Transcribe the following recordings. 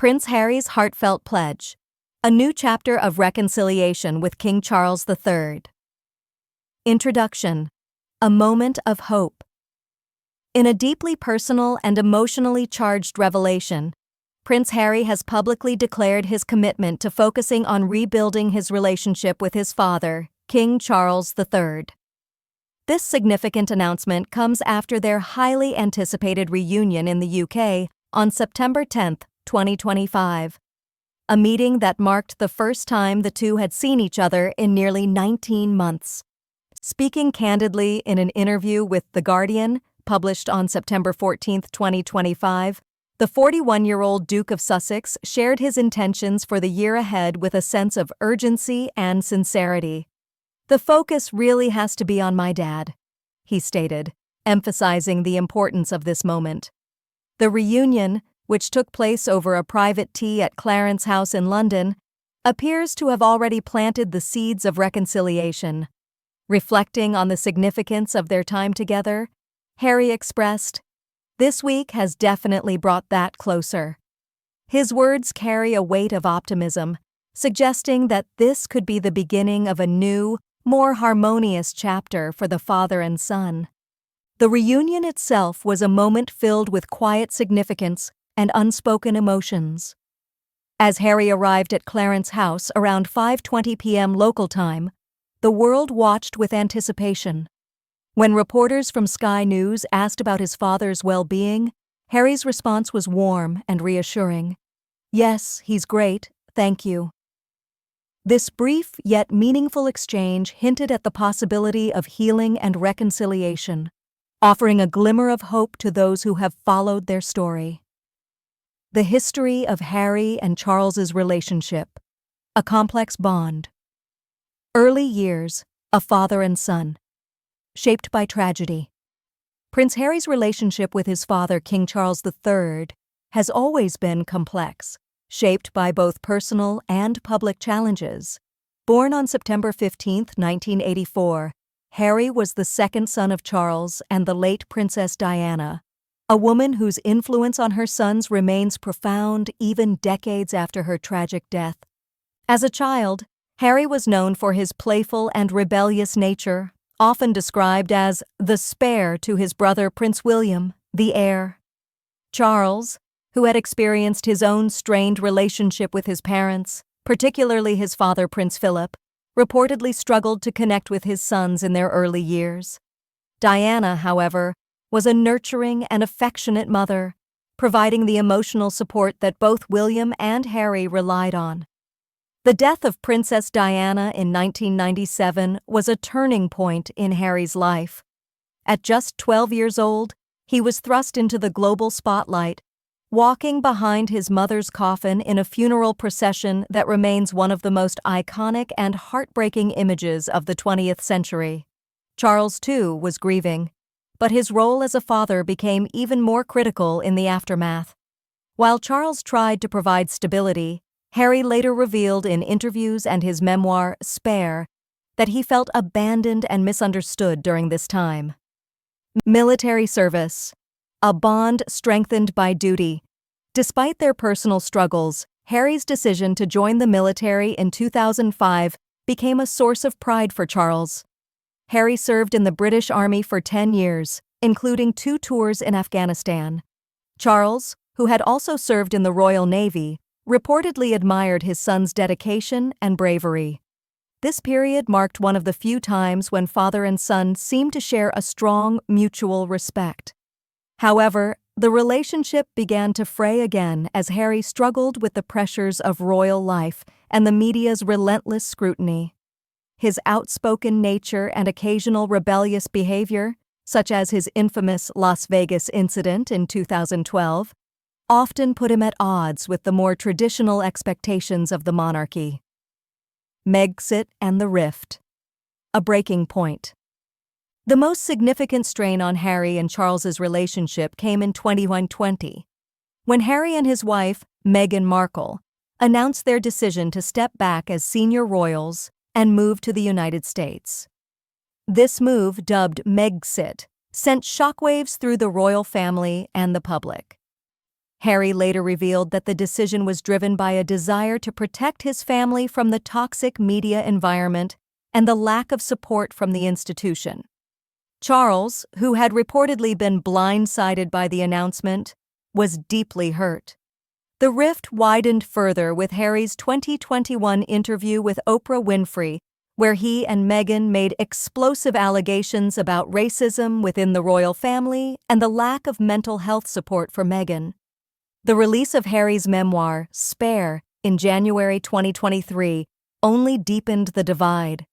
Prince Harry's heartfelt pledge. A new chapter of reconciliation with King Charles III. Introduction. A moment of hope. In a deeply personal and emotionally charged revelation, Prince Harry has publicly declared his commitment to focusing on rebuilding his relationship with his father, King Charles III. This significant announcement comes after their highly anticipated reunion in the UK on September 10, 2025. A meeting that marked the first time the two had seen each other in nearly 19 months. Speaking candidly in an interview with The Guardian, published on September 14, 2025, the 41-year-old Duke of Sussex shared his intentions for the year ahead with a sense of urgency and sincerity. "The focus really has to be on my dad," he stated, emphasizing the importance of this moment. The reunion, which took place over a private tea at Clarence House in London, appears to have already planted the seeds of reconciliation. Reflecting on the significance of their time together, Harry expressed, "This week has definitely brought that closer." His words carry a weight of optimism, suggesting that this could be the beginning of a new, more harmonious chapter for the father and son. The reunion itself was a moment filled with quiet significance and unspoken emotions. As Harry arrived at Clarence House around 5:20 p.m. local time, the world watched with anticipation. When reporters from Sky News asked about his father's well-being, Harry's response was warm and reassuring. "Yes, he's great, thank you." This brief yet meaningful exchange hinted at the possibility of healing and reconciliation, offering a glimmer of hope to those who have followed their story. The history of Harry and Charles's relationship, a complex bond. Early years, a father and son. Shaped by tragedy. Prince Harry's relationship with his father, King Charles III, has always been complex, shaped by both personal and public challenges. Born on September 15, 1984, Harry was the second son of Charles and the late Princess Diana, a woman whose influence on her sons remains profound even decades after her tragic death. As a child, Harry was known for his playful and rebellious nature, often described as the spare to his brother Prince William, the heir. Charles, who had experienced his own strained relationship with his parents, particularly his father Prince Philip, reportedly struggled to connect with his sons in their early years. Diana, however, was a nurturing and affectionate mother, providing the emotional support that both William and Harry relied on. The death of Princess Diana in 1997 was a turning point in Harry's life. At just 12 years old, he was thrust into the global spotlight, walking behind his mother's coffin in a funeral procession that remains one of the most iconic and heartbreaking images of the 20th century. Charles, too, was grieving, but his role as a father became even more critical in the aftermath. While Charles tried to provide stability, Harry later revealed in interviews and his memoir, Spare, that he felt abandoned and misunderstood during this time. Military service. A bond strengthened by duty. Despite their personal struggles, Harry's decision to join the military in 2005 became a source of pride for Charles. Harry served in the British Army for 10 years, including 2 tours in Afghanistan. Charles, who had also served in the Royal Navy, reportedly admired his son's dedication and bravery. This period marked one of the few times when father and son seemed to share a strong mutual respect. However, the relationship began to fray again as Harry struggled with the pressures of royal life and the media's relentless scrutiny. His outspoken nature and occasional rebellious behavior, such as his infamous Las Vegas incident in 2012, often put him at odds with the more traditional expectations of the monarchy. Megxit and the rift. A breaking point. The most significant strain on Harry and Charles's relationship came in 2020, when Harry and his wife, Meghan Markle, announced their decision to step back as senior royals and move to the United States. This move, dubbed Megxit, sent shockwaves through the royal family and the public. Harry later revealed that the decision was driven by a desire to protect his family from the toxic media environment and the lack of support from the institution. Charles, who had reportedly been blindsided by the announcement, was deeply hurt. The rift widened further with Harry's 2021 interview with Oprah Winfrey, where he and Meghan made explosive allegations about racism within the royal family and the lack of mental health support for Meghan. The release of Harry's memoir, Spare, in January 2023, only deepened the divide.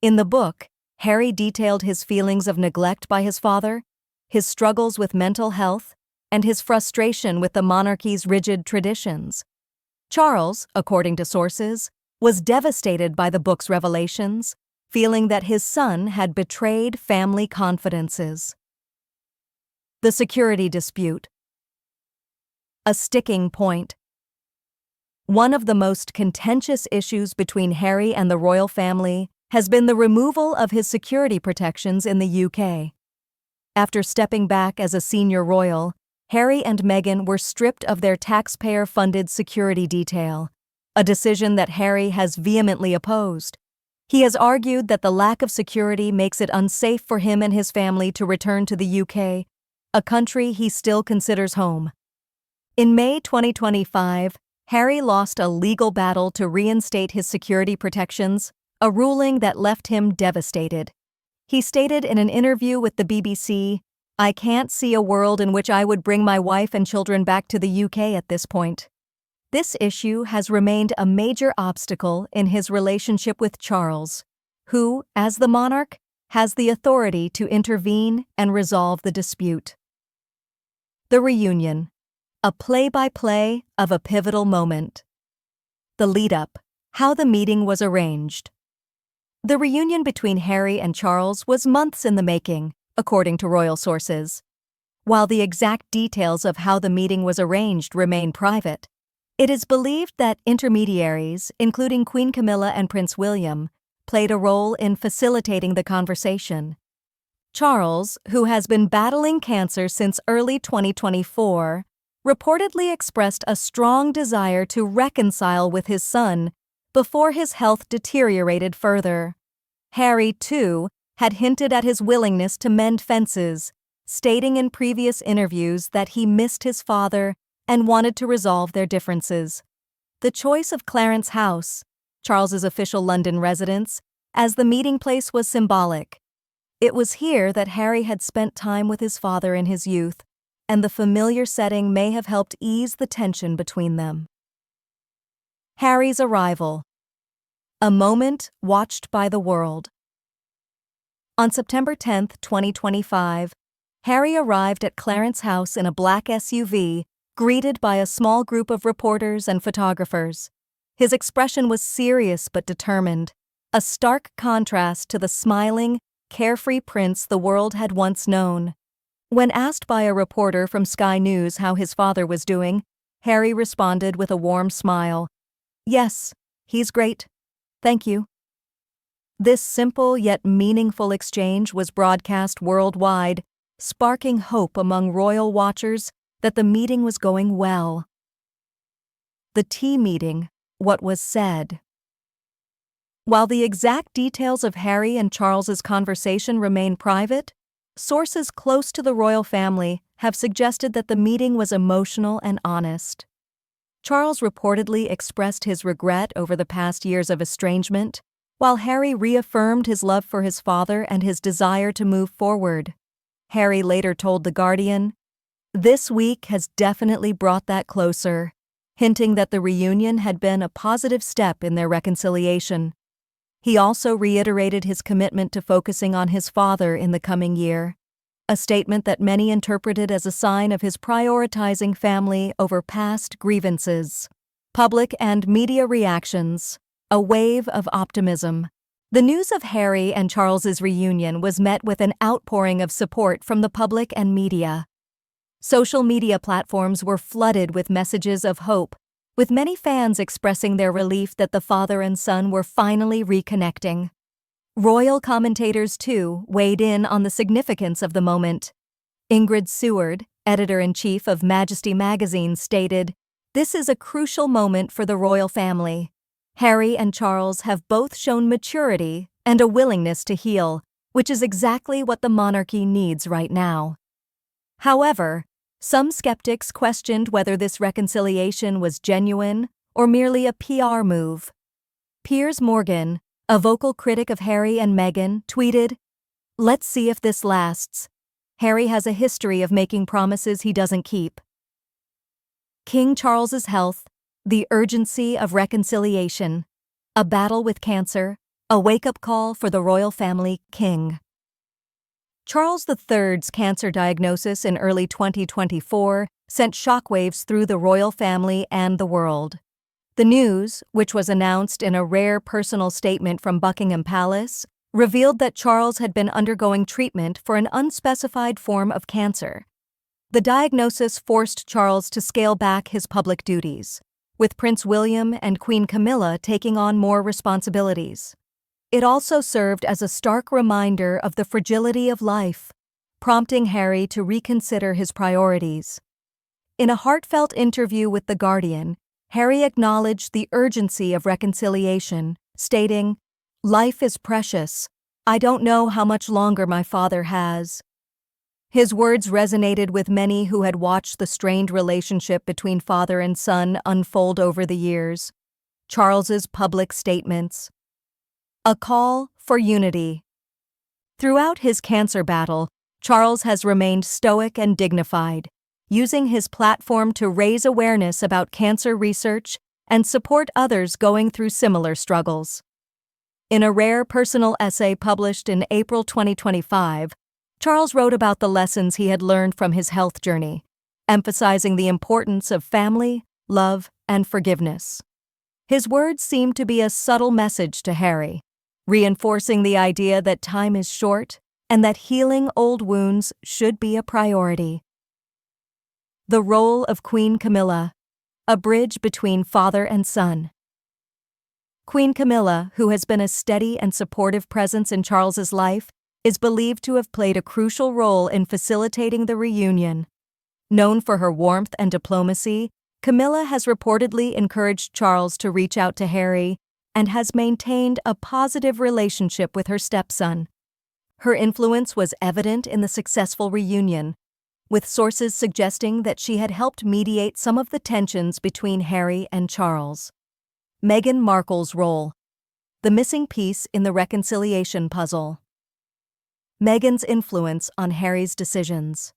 In the book, Harry detailed his feelings of neglect by his father, his struggles with mental health, and his frustration with the monarchy's rigid traditions. Charles, according to sources, was devastated by the book's revelations, feeling that his son had betrayed family confidences. The security dispute. A sticking point. One of the most contentious issues between Harry and the royal family has been the removal of his security protections in the UK. After stepping back as a senior royal, Harry and Meghan were stripped of their taxpayer-funded security detail, a decision that Harry has vehemently opposed. He has argued that the lack of security makes it unsafe for him and his family to return to the UK, a country he still considers home. In May 2025, Harry lost a legal battle to reinstate his security protections, a ruling that left him devastated. He stated in an interview with the BBC, "I can't see a world in which I would bring my wife and children back to the UK at this point." This issue has remained a major obstacle in his relationship with Charles, who, as the monarch, has the authority to intervene and resolve the dispute. The reunion. A play-by-play of a pivotal moment. The lead-up. How the meeting was arranged. The reunion between Harry and Charles was months in the making, according to royal sources. While the exact details of how the meeting was arranged remain private, it is believed that intermediaries, including Queen Camilla and Prince William, played a role in facilitating the conversation. Charles, who has been battling cancer since early 2024, reportedly expressed a strong desire to reconcile with his son before his health deteriorated further. Harry, too, had hinted at his willingness to mend fences, stating in previous interviews that he missed his father and wanted to resolve their differences. The choice of Clarence House, Charles's official London residence, as the meeting place was symbolic. It was here that Harry had spent time with his father in his youth, and the familiar setting may have helped ease the tension between them. Harry's arrival. A moment watched by the world. On September 10, 2025, Harry arrived at Clarence House in a black SUV, greeted by a small group of reporters and photographers. His expression was serious but determined, a stark contrast to the smiling, carefree prince the world had once known. When asked by a reporter from Sky News how his father was doing, Harry responded with a warm smile. "Yes, he's great. Thank you." This simple yet meaningful exchange was broadcast worldwide, sparking hope among royal watchers that the meeting was going well. The tea meeting, what was said. While the exact details of Harry and Charles's conversation remain private, sources close to the royal family have suggested that the meeting was emotional and honest. Charles reportedly expressed his regret over the past years of estrangement, while Harry reaffirmed his love for his father and his desire to move forward. Harry later told The Guardian, "This week has definitely brought that closer," hinting that the reunion had been a positive step in their reconciliation. He also reiterated his commitment to focusing on his father in the coming year, a statement that many interpreted as a sign of his prioritizing family over past grievances. Public and media reactions. A wave of optimism. The news of Harry and Charles's reunion was met with an outpouring of support from the public and media. Social media platforms were flooded with messages of hope, with many fans expressing their relief that the father and son were finally reconnecting. Royal commentators, too, weighed in on the significance of the moment. Ingrid Seward, editor-in-chief of Majesty magazine, stated, "This is a crucial moment for the royal family. Harry and Charles have both shown maturity and a willingness to heal, which is exactly what the monarchy needs right now." However, some skeptics questioned whether this reconciliation was genuine or merely a PR move. Piers Morgan, a vocal critic of Harry and Meghan, tweeted, "Let's see if this lasts. Harry has a history of making promises he doesn't keep." King Charles's health, the urgency of reconciliation, a battle with cancer, a wake-up call for the royal family. King Charles III's cancer diagnosis in early 2024 sent shockwaves through the royal family and the world. The news, which was announced in a rare personal statement from Buckingham Palace, revealed that Charles had been undergoing treatment for an unspecified form of cancer. The diagnosis forced Charles to scale back his public duties, with Prince William and Queen Camilla taking on more responsibilities. It also served as a stark reminder of the fragility of life, prompting Harry to reconsider his priorities. In a heartfelt interview with The Guardian, Harry acknowledged the urgency of reconciliation, stating, "Life is precious. I don't know how much longer my father has." His words resonated with many who had watched the strained relationship between father and son unfold over the years. Charles's public statements. A call for unity. Throughout his cancer battle, Charles has remained stoic and dignified, using his platform to raise awareness about cancer research and support others going through similar struggles. In a rare personal essay published in April 2025, Charles wrote about the lessons he had learned from his health journey, emphasizing the importance of family, love, and forgiveness. His words seemed to be a subtle message to Harry, reinforcing the idea that time is short and that healing old wounds should be a priority. The role of Queen Camilla, a bridge between father and son. Queen Camilla, who has been a steady and supportive presence in Charles's life, is believed to have played a crucial role in facilitating the reunion. Known for her warmth and diplomacy, Camilla has reportedly encouraged Charles to reach out to Harry and has maintained a positive relationship with her stepson. Her influence was evident in the successful reunion, with sources suggesting that she had helped mediate some of the tensions between Harry and Charles. Meghan Markle's role. The missing piece in the reconciliation puzzle. Meghan's influence on Harry's decisions.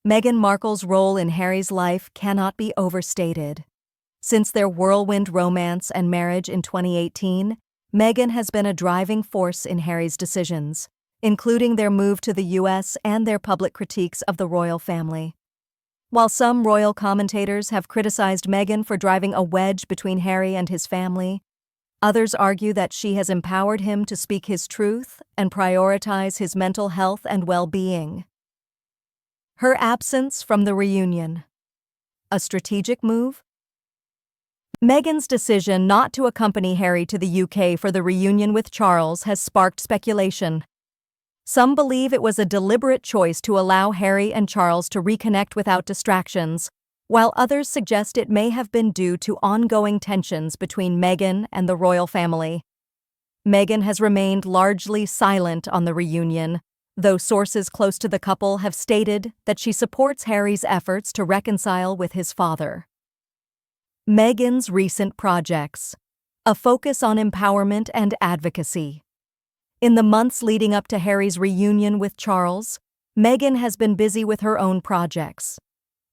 Meghan Markle's role in Harry's life cannot be overstated. Since their whirlwind romance and marriage in 2018, Meghan has been a driving force in Harry's decisions, including their move to the U.S. and their public critiques of the royal family. While some royal commentators have criticized Meghan for driving a wedge between Harry and his family, others argue that she has empowered him to speak his truth and prioritize his mental health and well-being. Her absence from the reunion. A strategic move? Meghan's decision not to accompany Harry to the UK for the reunion with Charles has sparked speculation. Some believe it was a deliberate choice to allow Harry and Charles to reconnect without distractions, while others suggest it may have been due to ongoing tensions between Meghan and the royal family. Meghan has remained largely silent on the reunion, though sources close to the couple have stated that she supports Harry's efforts to reconcile with his father. Meghan's recent projects. A focus on empowerment and advocacy. In the months leading up to Harry's reunion with Charles, Meghan has been busy with her own projects.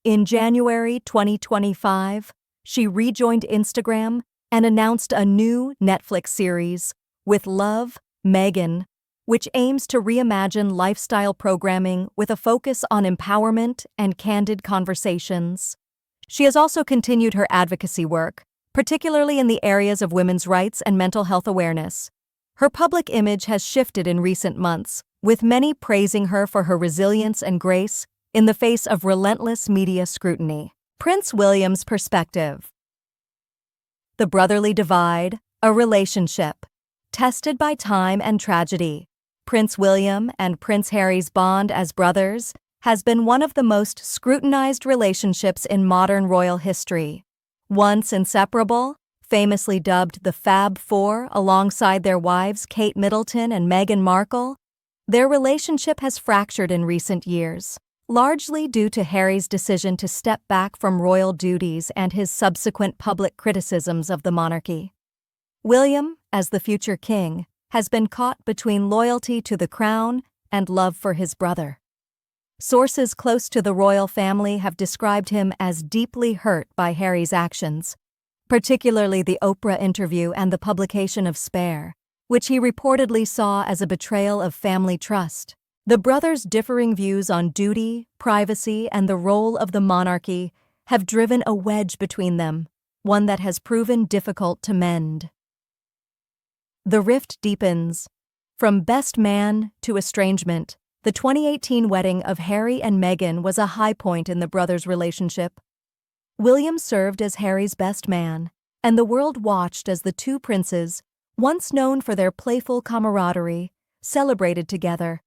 In January 2025, she rejoined Instagram and announced a new Netflix series, With Love, Meghan, which aims to reimagine lifestyle programming with a focus on empowerment and candid conversations. She has also continued her advocacy work, particularly in the areas of women's rights and mental health awareness. Her public image has shifted in recent months, with many praising her for her resilience and grace in the face of relentless media scrutiny. Prince William's perspective. The brotherly divide, a relationship tested by time and tragedy. Prince William and Prince Harry's bond as brothers has been one of the most scrutinized relationships in modern royal history. Once inseparable, famously dubbed the Fab Four alongside their wives Kate Middleton and Meghan Markle, their relationship has fractured in recent years, largely due to Harry's decision to step back from royal duties and his subsequent public criticisms of the monarchy. William, as the future king, has been caught between loyalty to the crown and love for his brother. Sources close to the royal family have described him as deeply hurt by Harry's actions, particularly the Oprah interview and the publication of Spare, which he reportedly saw as a betrayal of family trust. The brothers' differing views on duty, privacy, and the role of the monarchy have driven a wedge between them, one that has proven difficult to mend. The rift deepens. From best man to estrangement, the 2018 wedding of Harry and Meghan was a high point in the brothers' relationship. William served as Harry's best man, and the world watched as the two princes, once known for their playful camaraderie, celebrated together.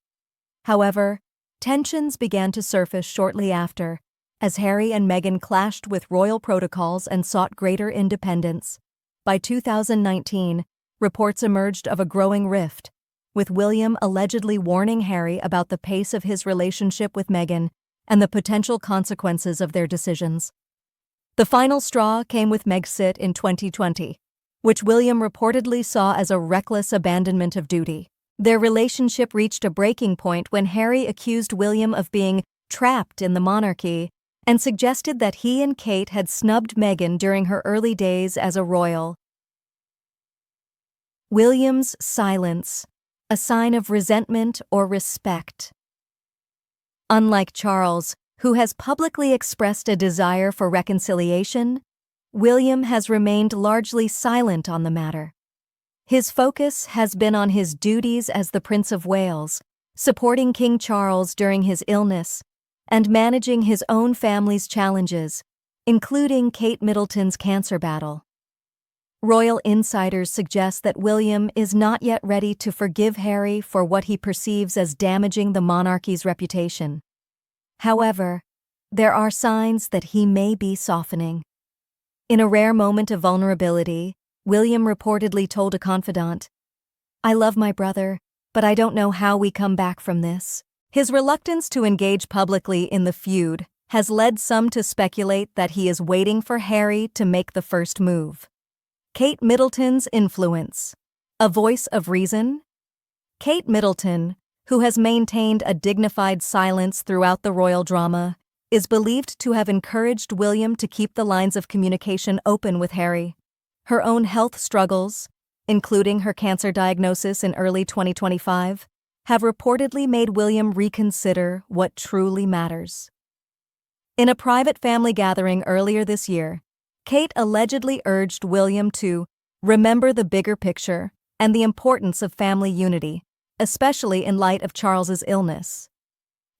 However, tensions began to surface shortly after, as Harry and Meghan clashed with royal protocols and sought greater independence. By 2019, reports emerged of a growing rift, with William allegedly warning Harry about the pace of his relationship with Meghan and the potential consequences of their decisions. The final straw came with Megxit in 2020, which William reportedly saw as a reckless abandonment of duty. Their relationship reached a breaking point when Harry accused William of being trapped in the monarchy and suggested that he and Kate had snubbed Meghan during her early days as a royal. William's silence, a sign of resentment or respect. Unlike Charles, who has publicly expressed a desire for reconciliation, William has remained largely silent on the matter. His focus has been on his duties as the Prince of Wales, supporting King Charles during his illness, and managing his own family's challenges, including Kate Middleton's cancer battle. Royal insiders suggest that William is not yet ready to forgive Harry for what he perceives as damaging the monarchy's reputation. However, there are signs that he may be softening. In a rare moment of vulnerability, William reportedly told a confidant, "I love my brother, but I don't know how we come back from this." His reluctance to engage publicly in the feud has led some to speculate that he is waiting for Harry to make the first move. Kate Middleton's influence. A voice of reason? Kate Middleton, who has maintained a dignified silence throughout the royal drama, is believed to have encouraged William to keep the lines of communication open with Harry. Her own health struggles, including her cancer diagnosis in early 2025, have reportedly made William reconsider what truly matters. In a private family gathering earlier this year, Kate allegedly urged William to remember the bigger picture and the importance of family unity, especially in light of Charles's illness.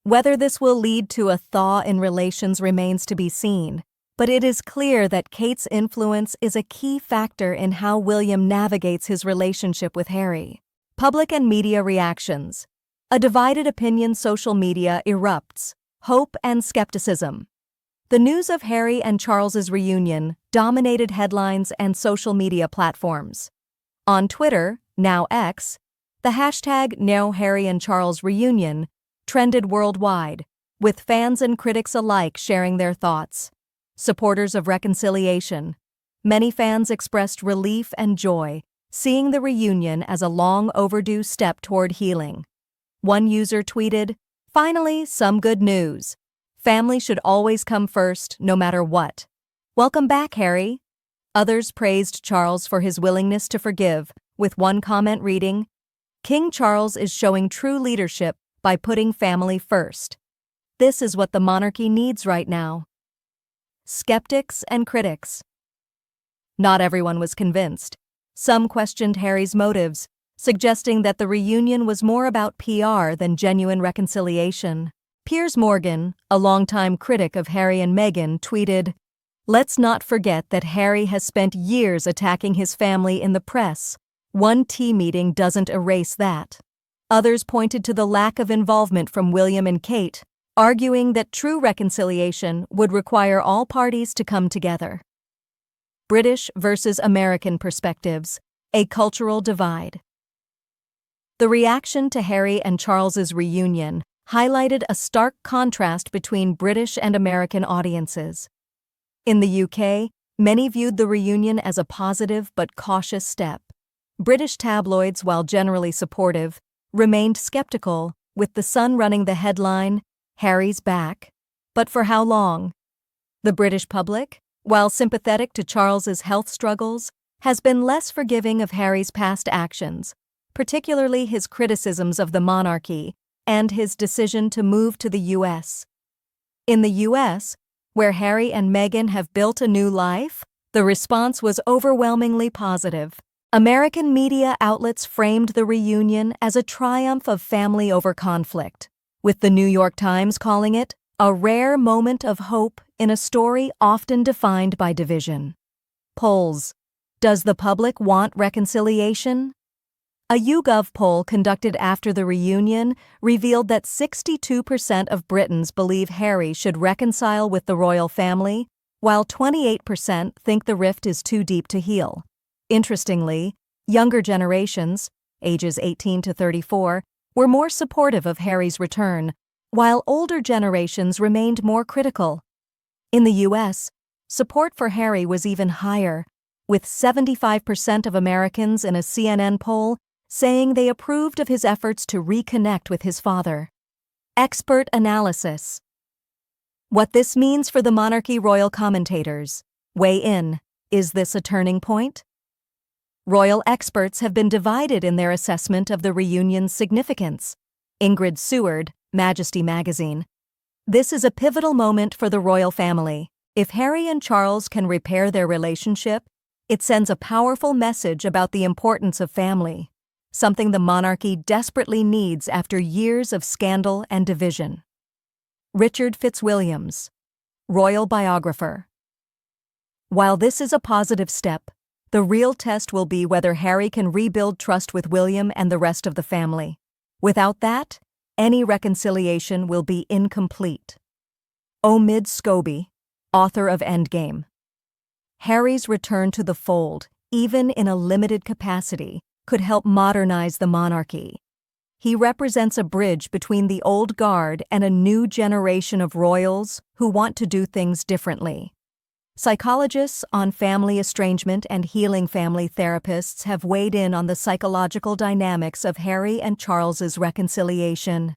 Whether this will lead to a thaw in relations remains to be seen, but it is clear that Kate's influence is a key factor in how William navigates his relationship with Harry. Public and media reactions. A divided opinion social media erupts, hope and skepticism. The news of Harry and Charles's reunion dominated headlines and social media platforms. On Twitter, now X, the hashtag #NowHarryandCharlesReunion trended worldwide, with fans and critics alike sharing their thoughts. Supporters of reconciliation. Many fans expressed relief and joy, seeing the reunion as a long overdue step toward healing. One user tweeted, "Finally, some good news. Family should always come first, no matter what. Welcome back, Harry." Others praised Charles for his willingness to forgive, with one comment reading, "King Charles is showing true leadership by putting family first. This is what the monarchy needs right now." Skeptics and critics. Not everyone was convinced. Some questioned Harry's motives, suggesting that the reunion was more about PR than genuine reconciliation. Piers Morgan, a longtime critic of Harry and Meghan, tweeted, "Let's not forget that Harry has spent years attacking his family in the press. One tea meeting doesn't erase that." Others pointed to the lack of involvement from William and Kate, arguing that true reconciliation would require all parties to come together. British versus American perspectives, a cultural divide. The reaction to Harry and Charles's reunion highlighted a stark contrast between British and American audiences. In the UK, many viewed the reunion as a positive but cautious step. British tabloids, while generally supportive, remained skeptical, with The Sun running the headline, "Harry's back. But for how long?" The British public, while sympathetic to Charles's health struggles, has been less forgiving of Harry's past actions, particularly his criticisms of the monarchy and his decision to move to the U.S. In the U.S., where Harry and Meghan have built a new life, the response was overwhelmingly positive. American media outlets framed the reunion as a triumph of family over conflict, with the New York Times calling it a rare moment of hope in a story often defined by division. Polls. Does the public want reconciliation? A YouGov poll conducted after the reunion revealed that 62% of Britons believe Harry should reconcile with the royal family, while 28% think the rift is too deep to heal. Interestingly, younger generations, ages 18 to 34, were more supportive of Harry's return, while older generations remained more critical. In the U.S., support for Harry was even higher, with 75% of Americans in a CNN poll saying they approved of his efforts to reconnect with his father. Expert analysis. What this means for the monarchy. Royal commentators weigh in. Is this a turning point? Royal experts have been divided in their assessment of the reunion's significance. Ingrid Seward, Majesty Magazine. This is a pivotal moment for the royal family. If Harry and Charles can repair their relationship, it sends a powerful message about the importance of family, something the monarchy desperately needs after years of scandal and division. Richard Fitzwilliams, royal biographer. While this is a positive step, the real test will be whether Harry can rebuild trust with William and the rest of the family. Without that, any reconciliation will be incomplete. Omid Scobie, author of Endgame. Harry's return to the fold, even in a limited capacity, could help modernize the monarchy. He represents a bridge between the old guard and a new generation of royals who want to do things differently. Psychologists on family estrangement and healing family therapists have weighed in on the psychological dynamics of Harry and Charles's reconciliation.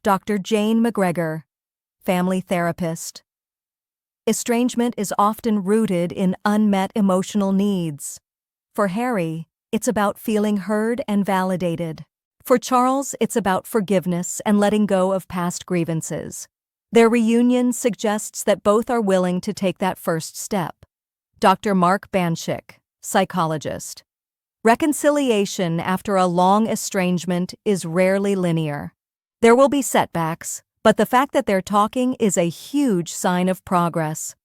Dr. Jane McGregor, family therapist. Estrangement is often rooted in unmet emotional needs. For Harry, it's about feeling heard and validated. For Charles, it's about forgiveness and letting go of past grievances. Their reunion suggests that both are willing to take that first step. Dr. Mark Banshik, psychologist. Reconciliation after a long estrangement is rarely linear. There will be setbacks, but the fact that they're talking is a huge sign of progress.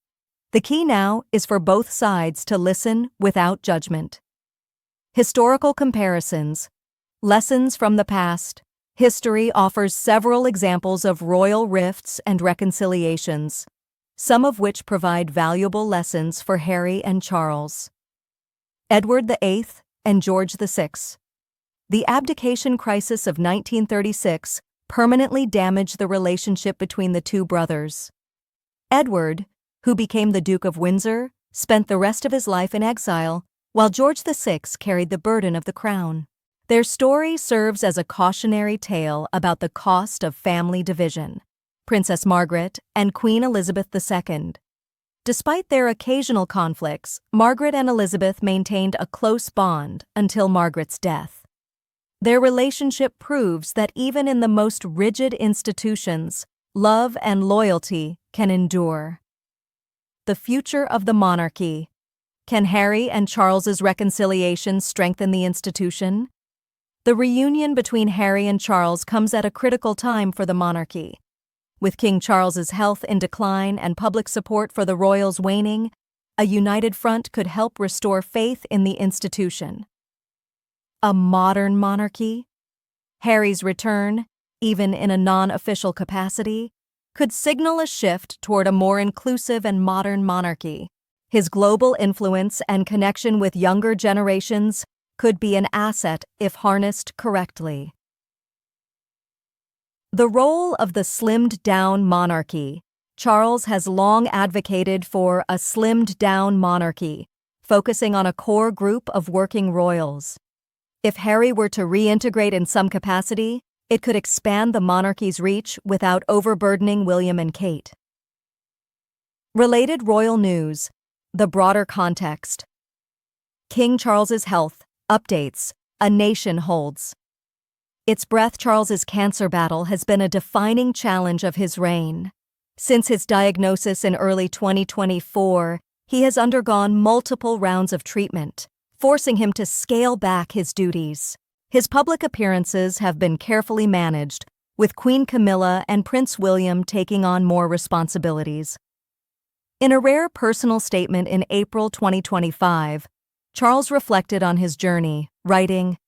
The key now is for both sides to listen without judgment. Historical comparisons. Lessons from the past. History offers several examples of royal rifts and reconciliations, some of which provide valuable lessons for Harry and Charles. Edward VIII and George VI. The abdication crisis of 1936 permanently damaged the relationship between the two brothers. Edward, who became the Duke of Windsor, spent the rest of his life in exile, while George VI carried the burden of the crown. Their story serves as a cautionary tale about the cost of family division. Princess Margaret and Queen Elizabeth II. Despite their occasional conflicts, Margaret and Elizabeth maintained a close bond until Margaret's death. Their relationship proves that even in the most rigid institutions, love and loyalty can endure. The future of the monarchy. Can Harry and Charles's reconciliation strengthen the institution? The reunion between Harry and Charles comes at a critical time for the monarchy. With King Charles's health in decline and public support for the royals waning, a united front could help restore faith in the institution. A modern monarchy? Harry's return, even in a non-official capacity, could signal a shift toward a more inclusive and modern monarchy. His global influence and connection with younger generations could be an asset if harnessed correctly. The role of the slimmed-down monarchy. Charles has long advocated for a slimmed-down monarchy, focusing on a core group of working royals. If Harry were to reintegrate in some capacity, it could expand the monarchy's reach without overburdening William and Kate. Related royal news. The broader context. King Charles's health. Updates. A nation holds its breath. Charles's cancer battle has been a defining challenge of his reign. Since his diagnosis in early 2024, he has undergone multiple rounds of treatment, forcing him to scale back his duties. His public appearances have been carefully managed, with Queen Camilla and Prince William taking on more responsibilities. In a rare personal statement in April 2025, Charles reflected on his journey, writing,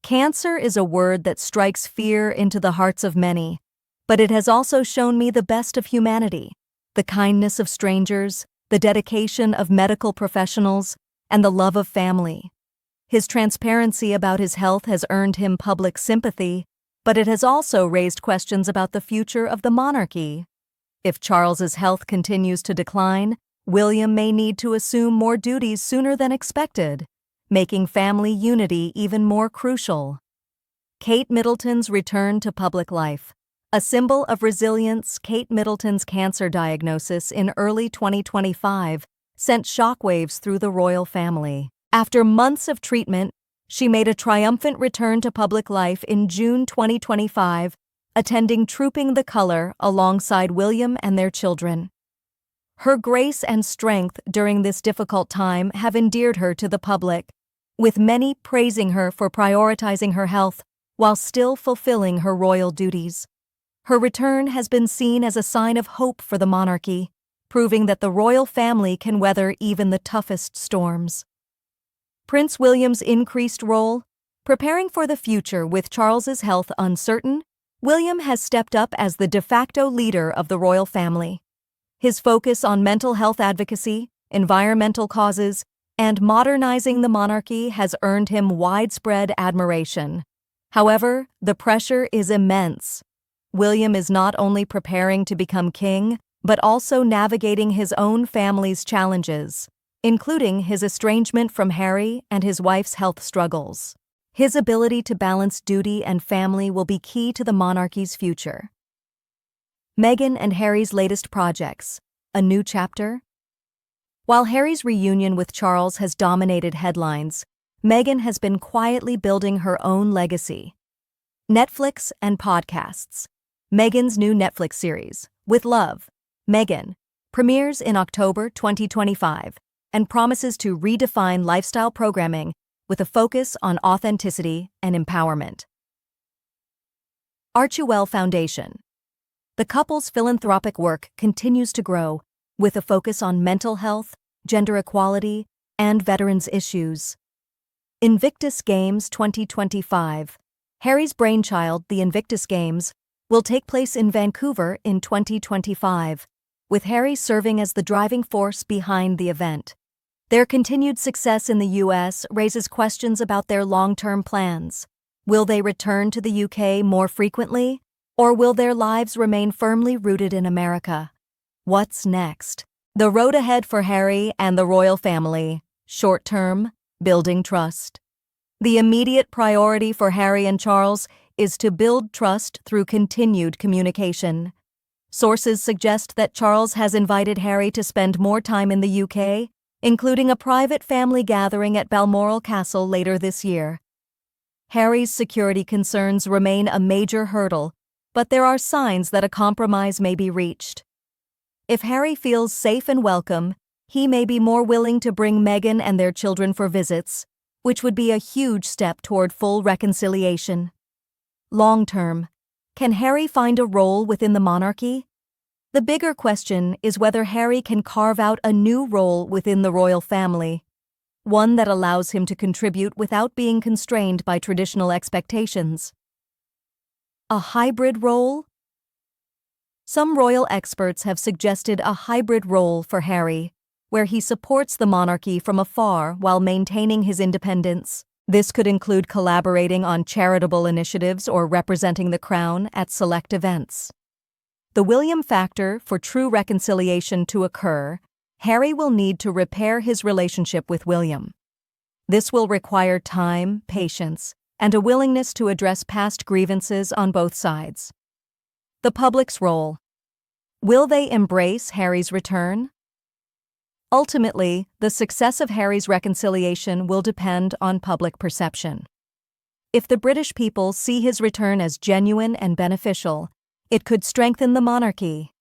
"Cancer is a word that strikes fear into the hearts of many, but it has also shown me the best of humanity, the kindness of strangers, the dedication of medical professionals, and the love of family." His transparency about his health has earned him public sympathy, but it has also raised questions about the future of the monarchy. If Charles's health continues to decline, William may need to assume more duties sooner than expected, making family unity even more crucial. Kate Middleton's return to public life. A symbol of resilience, Kate Middleton's cancer diagnosis in early 2025 sent shockwaves through the royal family. After months of treatment, she made a triumphant return to public life in June 2025, attending Trooping the Color alongside William and their children. Her grace and strength during this difficult time have endeared her to the public, with many praising her for prioritizing her health while still fulfilling her royal duties. Her return has been seen as a sign of hope for the monarchy, proving that the royal family can weather even the toughest storms. Prince William's increased role. Preparing for the future with Charles's health uncertain, William has stepped up as the de facto leader of the royal family. His focus on mental health advocacy, environmental causes, and modernizing the monarchy has earned him widespread admiration. However, the pressure is immense. William is not only preparing to become king, but also navigating his own family's challenges, including his estrangement from Harry and his wife's health struggles. His ability to balance duty and family will be key to the monarchy's future. Meghan and Harry's latest projects. A new chapter? While Harry's reunion with Charles has dominated headlines, Meghan has been quietly building her own legacy. Netflix and podcasts. Meghan's new Netflix series, With Love, Meghan, premieres in October 2025 and promises to redefine lifestyle programming with a focus on authenticity and empowerment. Archewell Foundation. The couple's philanthropic work continues to grow, with a focus on mental health, gender equality, and veterans' issues. Invictus Games 2025. Harry's brainchild, the Invictus Games, will take place in Vancouver in 2025, with Harry serving as the driving force behind the event. Their continued success in the U.S. raises questions about their long-term plans. Will they return to the UK more frequently, or will their lives remain firmly rooted in America? What's next? The road ahead for Harry and the royal family. Short-term, building trust. The immediate priority for Harry and Charles is to build trust through continued communication. Sources suggest that Charles has invited Harry to spend more time in the UK, including a private family gathering at Balmoral Castle later this year. Harry's security concerns remain a major hurdle, but there are signs that a compromise may be reached. If Harry feels safe and welcome, he may be more willing to bring Meghan and their children for visits, which would be a huge step toward full reconciliation. Long-term, can Harry find a role within the monarchy? The bigger question is whether Harry can carve out a new role within the royal family, one that allows him to contribute without being constrained by traditional expectations. A hybrid role? Some royal experts have suggested a hybrid role for Harry, where he supports the monarchy from afar while maintaining his independence. This could include collaborating on charitable initiatives or representing the crown at select events. The William factor: for true reconciliation to occur, Harry will need to repair his relationship with William. This will require time, patience, and a willingness to address past grievances on both sides. The public's role. Will they embrace Harry's return? Ultimately, the success of Harry's reconciliation will depend on public perception. If the British people see his return as genuine and beneficial, it could strengthen the monarchy.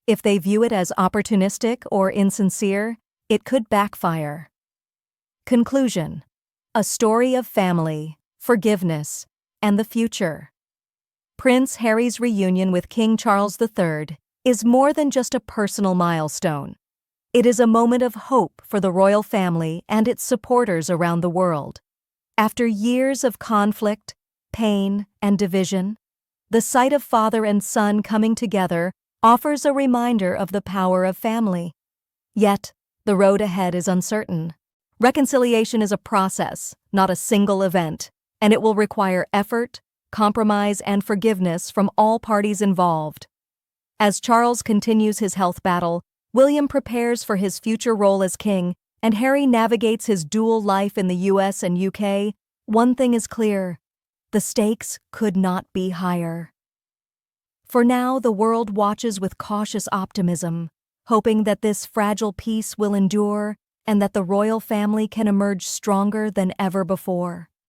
If they view it as opportunistic or insincere, it could backfire. Conclusion: a story of family, forgiveness, and the future. Prince Harry's reunion with King Charles III is more than just a personal milestone. It is a moment of hope for the royal family and its supporters around the world. After years of conflict, pain, and division, the sight of father and son coming together offers a reminder of the power of family. Yet, the road ahead is uncertain. Reconciliation is a process, not a single event, and it will require effort, compromise, and forgiveness from all parties involved. As Charles continues his health battle, William prepares for his future role as king, and Harry navigates his dual life in the US and UK, one thing is clear: the stakes could not be higher. For now, the world watches with cautious optimism, hoping that this fragile peace will endure and that the royal family can emerge stronger than ever before.